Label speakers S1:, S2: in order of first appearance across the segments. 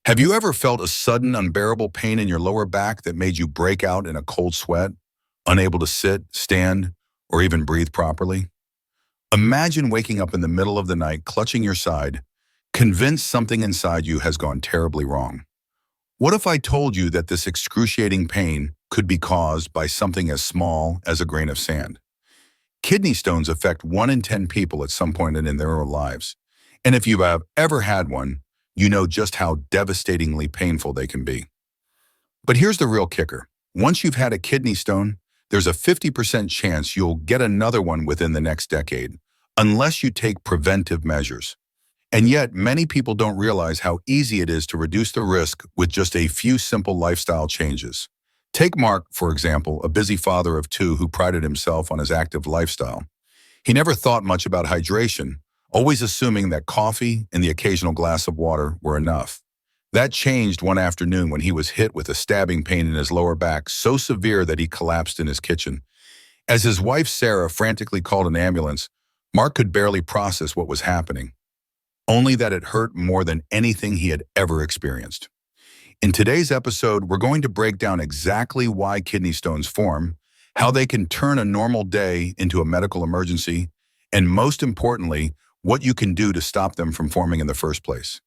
S1: Have you ever felt a sudden, unbearable pain in your lower back that made you break out in a cold sweat, unable to sit, stand, or even breathe properly? Imagine waking up in the middle of the night, clutching your side, convinced something inside you has gone terribly wrong. What if I told you that this excruciating pain could be caused by something as small as a grain of sand? Kidney stones affect 1 in 10 people at some point in their lives. And if you have ever had one, you know just how devastatingly painful they can be. But here's the real kicker. Once you've had a kidney stone, there's a 50% chance you'll get another one within the next decade, unless you take preventive measures. And yet, many people don't realize how easy it is to reduce the risk with just a few simple lifestyle changes. Take Mark, for example, a busy father of 2 who prided himself on his active lifestyle. He never thought much about hydration, always assuming that coffee and the occasional glass of water were enough. That changed one afternoon when he was hit with a stabbing pain in his lower back so severe that he collapsed in his kitchen. As his wife Sarah frantically called an ambulance, Mark could barely process what was happening, only that it hurt more than anything he had ever experienced. In today's episode, we're going to break down exactly why kidney stones form, how they can turn a normal day into a medical emergency, and most importantly, what you can do to stop them from forming in the first place.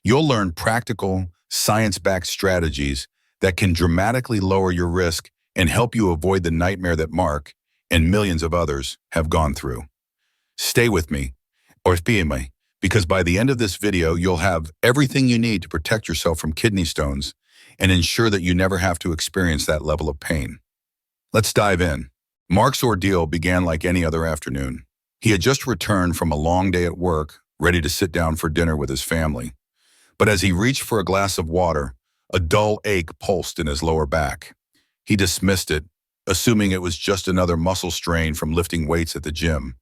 S1: You'll learn practical, science-backed strategies that can dramatically lower your risk and help you avoid the nightmare that Mark and millions of others have gone through. Stay with me, or me, because by the end of this video, you'll have everything you need to protect yourself from kidney stones and ensure that you never have to experience that level of pain. Let's dive in. Mark's ordeal began like any other afternoon. He had just returned from a long day at work, ready to sit down for dinner with his family. But as he reached for a glass of water, a dull ache pulsed in his lower back. He dismissed it, assuming it was just another muscle strain from lifting weights at the gym.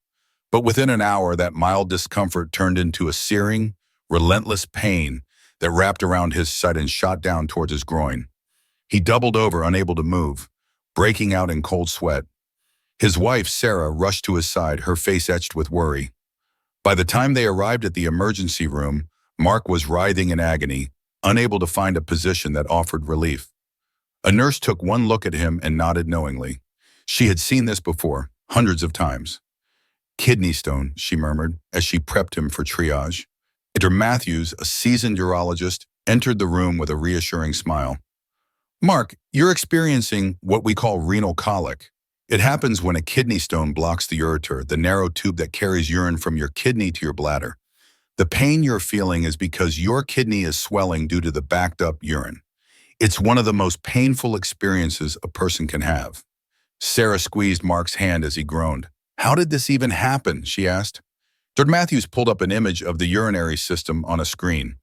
S1: But within an hour, that mild discomfort turned into a searing, relentless pain that wrapped around his side and shot down towards his groin. He doubled over, unable to move, breaking out in cold sweat. His wife, Sarah, rushed to his side, her face etched with worry. By the time they arrived at the emergency room, Mark was writhing in agony, unable to find a position that offered relief. A nurse took one look at him and nodded knowingly. She had seen this before, hundreds of times. "Kidney stone," she murmured as she prepped him for triage. Dr. Matthews, a seasoned urologist, entered the room with a reassuring smile. "Mark, you're experiencing what we call renal colic. It happens when a kidney stone blocks the ureter, the narrow tube that carries urine from your kidney to your bladder. The pain you're feeling is because your kidney is swelling due to the backed up urine. It's one of the most painful experiences a person can have." Sarah squeezed Mark's hand as he groaned. "How did this even happen?" she asked. Dr. Matthews pulled up an image of the urinary system on a screen.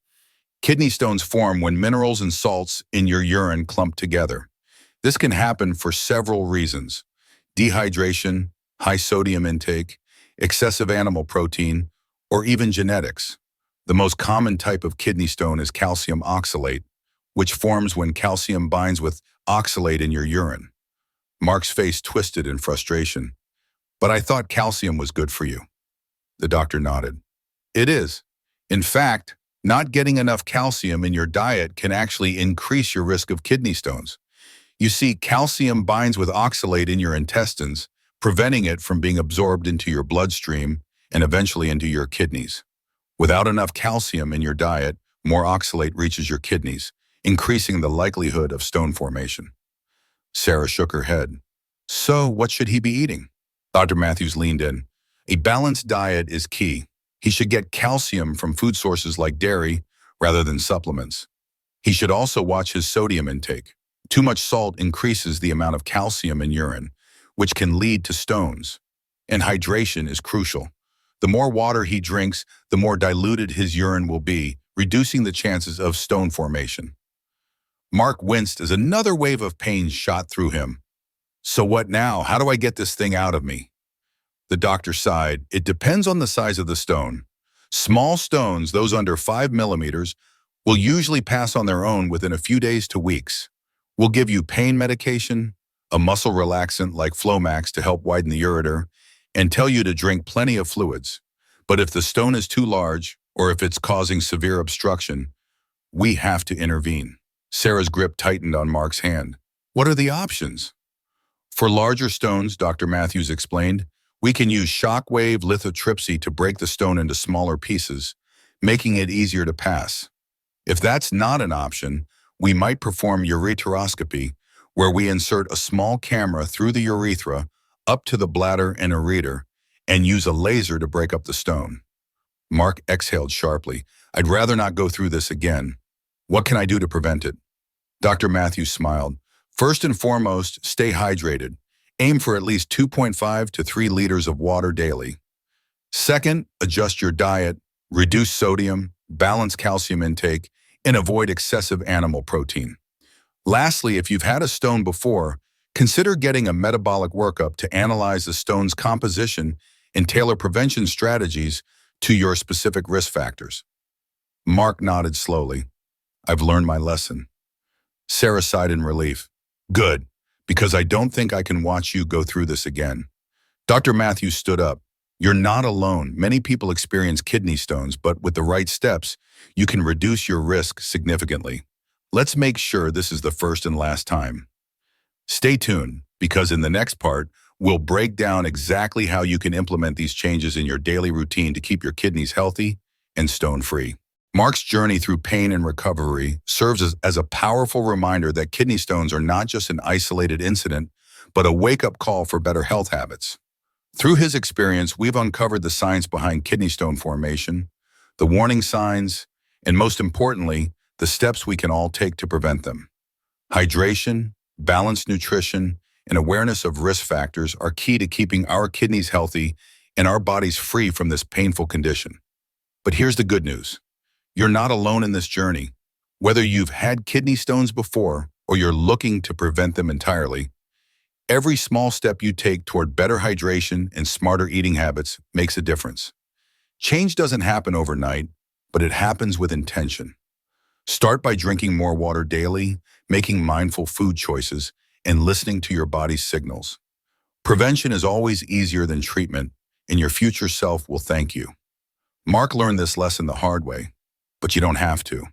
S1: Kidney stones form when minerals and salts in your urine clump together. This can happen for several reasons: dehydration, high sodium intake, excessive animal protein, or even genetics. The most common type of kidney stone is calcium oxalate, which forms when calcium binds with oxalate in your urine. Mark's face twisted in frustration. "But I thought calcium was good for you." The doctor nodded. "It is. In fact, not getting enough calcium in your diet can actually increase your risk of kidney stones. You see, calcium binds with oxalate in your intestines, preventing it from being absorbed into your bloodstream and eventually into your kidneys. Without enough calcium in your diet, more oxalate reaches your kidneys, increasing the likelihood of stone formation." Sarah shook her head. "So what should he be eating?" Dr. Matthews leaned in. "A balanced diet is key. He should get calcium from food sources like dairy rather than supplements. He should also watch his sodium intake. Too much salt increases the amount of calcium in urine, which can lead to stones. And hydration is crucial. The more water he drinks, the more diluted his urine will be, reducing the chances of stone formation." Mark winced as another wave of pain shot through him. "So what now? How do I get this thing out of me?" The doctor sighed. "It depends on the size of the stone. Small stones, those under 5 millimeters, will usually pass on their own within a few days to weeks. We'll give you pain medication, a muscle relaxant like Flomax to help widen the ureter, and tell you to drink plenty of fluids. But if the stone is too large, or if it's causing severe obstruction, We have to intervene. Sarah's grip tightened on Mark's hand. What are the options? For larger stones, Dr. Matthews explained, we can use shockwave lithotripsy to break the stone into smaller pieces, making it easier to pass. If that's not an option, we might perform ureteroscopy, where we insert a small camera through the urethra up to the bladder and ureter and use a laser to break up the stone. Mark exhaled sharply. I'd rather not go through this again. What can I do to prevent it? Dr. Matthews smiled. First and foremost, stay hydrated. Aim for at least 2.5 to 3 liters of water daily. Second, adjust your diet, reduce sodium, balance calcium intake, and avoid excessive animal protein. Lastly, if you've had a stone before, consider getting a metabolic workup to analyze the stone's composition and tailor prevention strategies to your specific risk factors. Mark nodded slowly. I've learned my lesson. Sarah sighed in relief. Good, because I don't think I can watch you go through this again. Dr. Matthews stood up. You're not alone. Many people experience kidney stones, but with the right steps, you can reduce your risk significantly. Let's make sure this is the first and last time. Stay tuned, because in the next part, we'll break down exactly how you can implement these changes in your daily routine to keep your kidneys healthy and stone-free. Mark's journey through pain and recovery serves as a powerful reminder that kidney stones are not just an isolated incident, but a wake-up call for better health habits. Through his experience, we've uncovered the science behind kidney stone formation, the warning signs, and most importantly, the steps we can all take to prevent them. Hydration, balanced nutrition, and awareness of risk factors are key to keeping our kidneys healthy and our bodies free from this painful condition. But here's the good news. You're not alone in this journey. Whether you've had kidney stones before or you're looking to prevent them entirely, every small step you take toward better hydration and smarter eating habits makes a difference. Change doesn't happen overnight, but it happens with intention. Start by drinking more water daily, making mindful food choices, and listening to your body's signals. Prevention is always easier than treatment, and your future self will thank you. Mark learned this lesson the hard way, but you don't have to.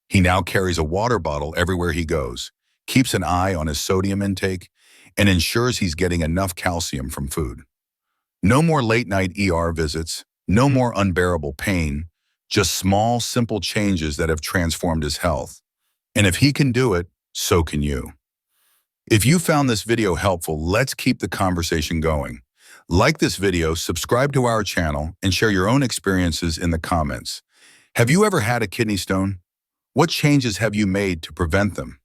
S1: He now carries a water bottle everywhere he goes, keeps an eye on his sodium intake, and ensures he's getting enough calcium from food. No more late-night ER visits, no more unbearable pain, just small, simple changes that have transformed his health. And if he can do it, so can you. If you found this video helpful, let's keep the conversation going. Like this video, subscribe to our channel, and share your own experiences in the comments. Have you ever had a kidney stone? What changes have you made to prevent them?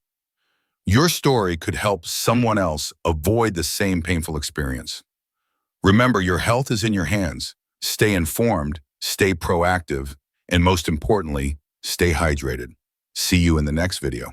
S1: Your story could help someone else avoid the same painful experience. Remember, your health is in your hands. Stay informed, stay proactive, and most importantly, stay hydrated. See you in the next video.